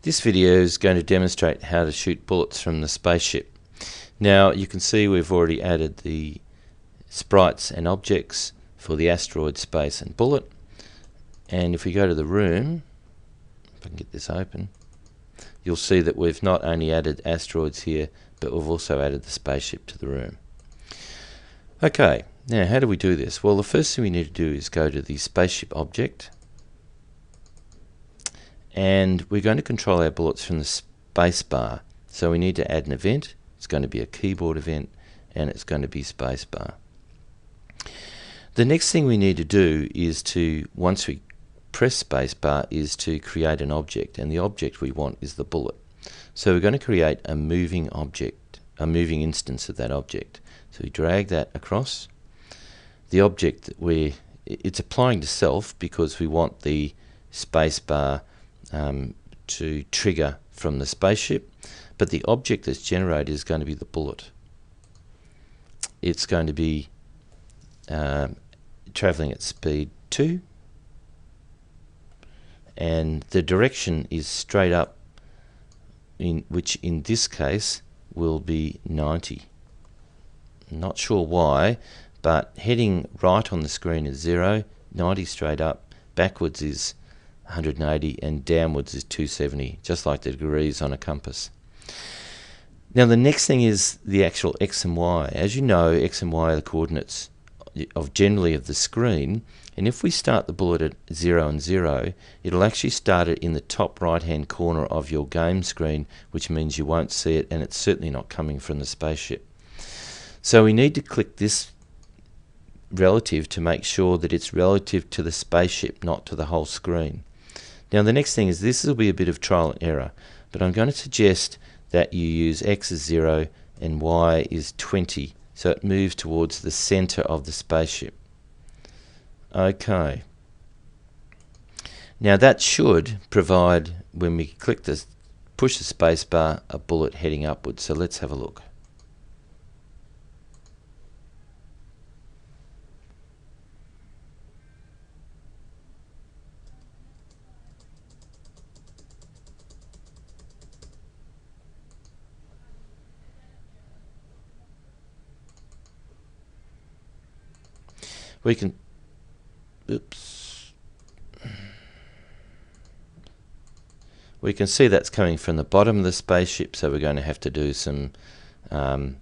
This video is going to demonstrate how to shoot bullets from the spaceship. Now you can see we've already added the sprites and objects for the asteroid, space and bullet, and if we go to the room, if I can get this open, you'll see that we've not only added asteroids here, but we've also added the spaceship to the room. Okay, now how do we do this? Well, the first thing we need to do is go to the spaceship object, and we're going to control our bullets from the space bar. So we need to add an event. It's going to be a keyboard event, and it's going to be space bar. The next thing we need to do is to, once we press space bar, is to create an object, and the object we want is the bullet. So we're going to create a moving object, a moving instance of that object. So we drag that across. The object that it's applying to self because we want the space bar to trigger from the spaceship, but the object that's generated is going to be the bullet. It's going to be traveling at speed 2, and the direction is straight up, which in this case will be 90. Not sure why, but heading right on the screen is 0, 90 straight up, backwards is 180, and downwards is 270, just like the degrees on a compass. Now the next thing is the actual X and Y. As you know, X and Y are the coordinates generally of the screen, and if we start the bullet at 0 and 0, it'll actually start it in the top right hand corner of your game screen, which means you won't see it, and it's certainly not coming from the spaceship. So we need to click this relative to make sure that it's relative to the spaceship, not to the whole screen. Now the next thing is, this will be a bit of trial and error, but I'm going to suggest that you use X as 0 and Y is 20, so it moves towards the center of the spaceship. Okay. Now that should provide, when we click this, push the space bar, a bullet heading upwards. So let's have a look. We can, we can see that's coming from the bottom of the spaceship, so we're going to have to do some playing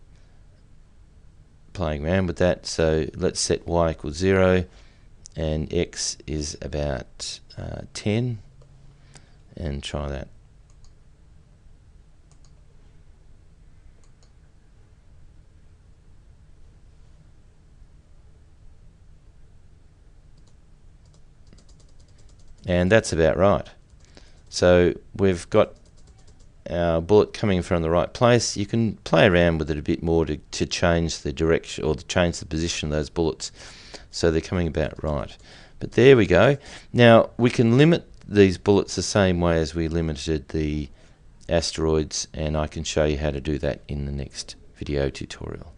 around with that. So let's set Y equals 0 and X is about 10, and try that. And that's about right. So we've got our bullet coming from the right place. You can play around with it a bit more to change the direction or to change the position of those bullets so they're coming about right. But there we go. Now we can limit these bullets the same way as we limited the asteroids, and I can show you how to do that in the next video tutorial.